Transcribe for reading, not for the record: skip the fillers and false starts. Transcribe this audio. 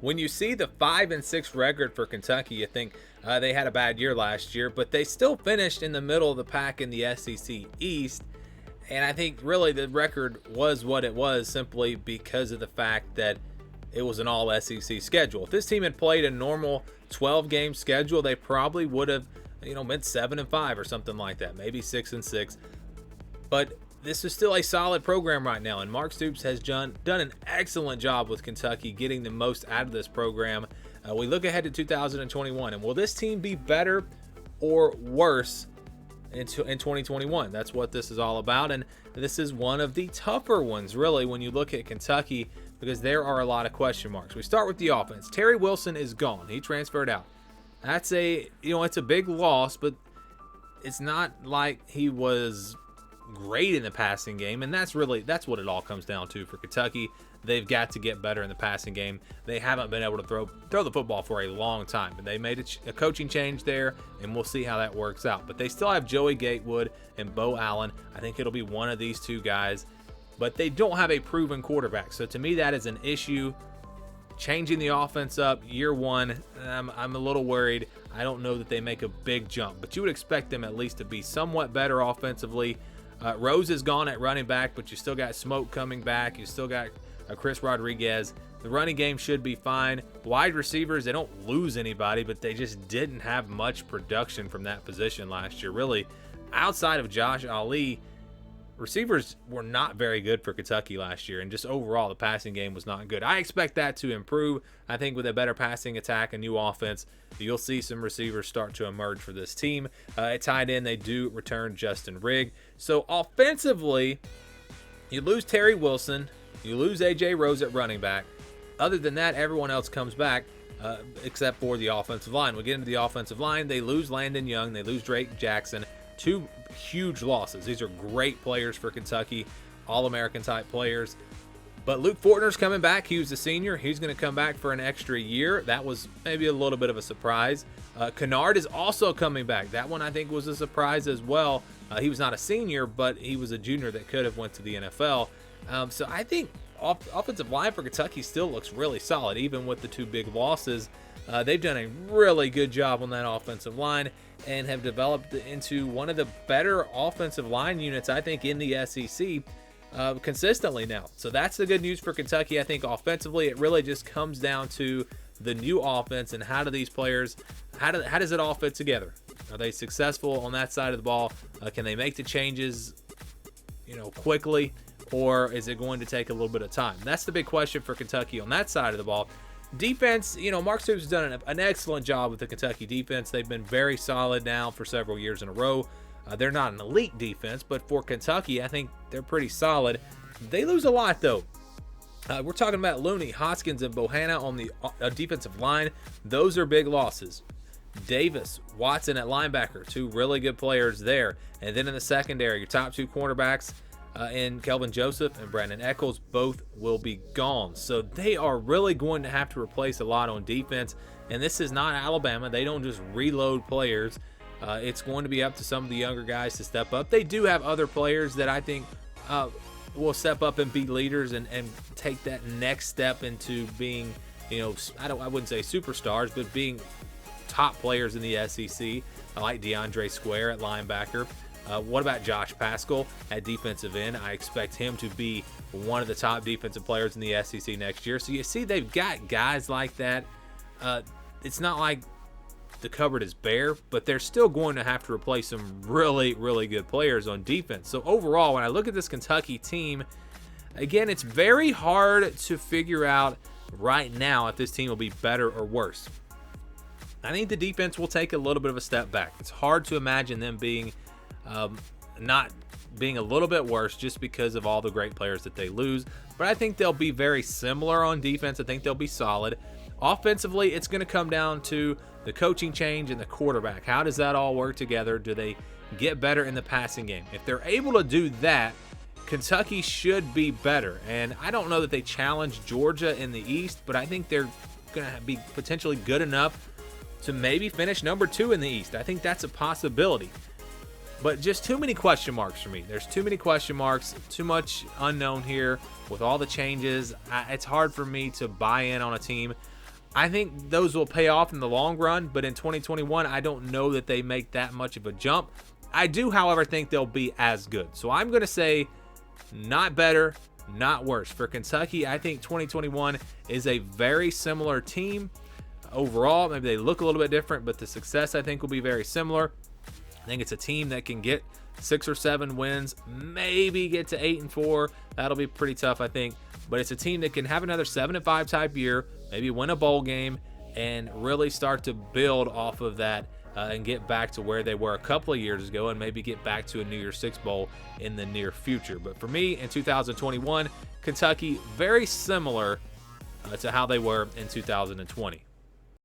when you see the 5-6 record for Kentucky, you think they had a bad year last year, but they still finished in the middle of the pack in the SEC East. And I think really the record was what it was simply because of the fact that it was an all SEC schedule. If this team had played a normal 12-game schedule, they probably would have, been 7-5 or something like that, maybe 6-6. But this is still a solid program right now, and Mark Stoops has done an excellent job with Kentucky getting the most out of this program. We look ahead to 2021, and will this team be better or worse in 2021? That's what this is all about, and this is one of the tougher ones, really, when you look at Kentucky, because there are a lot of question marks. We start with the offense. Terry Wilson is gone. He transferred out. That's it's a big loss, but it's not like he was great in the passing game, and that's what it all comes down to for Kentucky. They've got to get better in the passing game. They haven't been able to throw the football for a long time, but they made a coaching change there, and we'll see how that works out. But they still have Joey Gatewood and Bo Allen. I think it'll be one of these two guys, but they don't have a proven quarterback. So to me, that is an issue. Changing the offense up year one, I'm a little worried. I don't know that they make a big jump, but you would expect them at least to be somewhat better offensively. Rose is gone at running back, but you still got Smoke coming back. You still got Chris Rodriguez. The running game should be fine. Wide receivers, they don't lose anybody, but they just didn't have much production from that position last year. Really, outside of Josh Ali, receivers were not very good for Kentucky last year, and just overall the passing game was not good. I expect that to improve. I think with a better passing attack, a new offense, you'll see some receivers start to emerge for this team. At tight end, they do return Justin Rigg. So offensively, you lose Terry Wilson, you lose A.J. Rose at running back. Other than that, everyone else comes back except for the offensive line. We get into the offensive line, they lose Landon Young, they lose Drake Jackson. Two huge losses. These are great players for Kentucky, All-American type players. But Luke Fortner's coming back. He was a senior. He's going to come back for an extra year. That was maybe a little bit of a surprise. Kennard is also coming back. That one I think was a surprise as well. He was not a senior, but he was a junior that could have went to the NFL. So I think offensive line for Kentucky still looks really solid, even with the two big losses. They've done a really good job on that offensive line and have developed into one of the better offensive line units, I think, in the SEC consistently now. So that's the good news for Kentucky. I think offensively, it really just comes down to the new offense and how do these players, how does it all fit together? Are they successful on that side of the ball? Can they make the changes, quickly, or is it going to take a little bit of time? That's the big question for Kentucky on that side of the ball. Defense, Mark Stoops has done an excellent job with the Kentucky defense. They've been very solid now for several years in a row. They're not an elite defense, but for Kentucky, I think they're pretty solid. They lose a lot, though. We're talking about Looney, Hoskins, and Bohanna on the defensive line. Those are big losses. Davis, Watson at linebacker, two really good players there. And then in the secondary, your top two cornerbacks, and Kelvin Joseph and Brandon Eccles both will be gone. So they are really going to have to replace a lot on defense. And this is not Alabama. They don't just reload players. It's going to be up to some of the younger guys to step up. They do have other players that I think will step up and be leaders and take that next step into being, I wouldn't say superstars, but being top players in the SEC. I like DeAndre Square at linebacker. What about Josh Paschal at defensive end? I expect him to be one of the top defensive players in the SEC next year. So you see they've got guys like that. It's not like the cupboard is bare, but they're still going to have to replace some really, really good players on defense. So overall, when I look at this Kentucky team, again, it's very hard to figure out right now if this team will be better or worse. I think the defense will take a little bit of a step back. It's hard to imagine them being not being a little bit worse just because of all the great players that they lose. But I think they'll be very similar on defense. I think they'll be solid. Offensively, it's going to come down to the coaching change and the quarterback. How does that all work together? Do they get better in the passing game? If they're able to do that, Kentucky should be better. And I don't know that they challenge Georgia in the East, but I think they're going to be potentially good enough to maybe finish number 2 in the East. I think that's a possibility. But just too many question marks for me. There's too many question marks, too much unknown here with all the changes. It's hard for me to buy in on a team. I think those will pay off in the long run, but in 2021, I don't know that they make that much of a jump. I do, however, think they'll be as good. So I'm going to say not better, not worse. For Kentucky, I think 2021 is a very similar team overall. Maybe they look a little bit different, but the success, I think, will be very similar. I think it's a team that can get 6 or 7 wins, maybe get to 8-4. That'll be pretty tough, I think. But it's a team that can have another 7-5 type year, maybe win a bowl game, and really start to build off of that and get back to where they were a couple of years ago, and maybe get back to a New Year's Six Bowl in the near future. But for me, in 2021, Kentucky, very similar to how they were in 2020.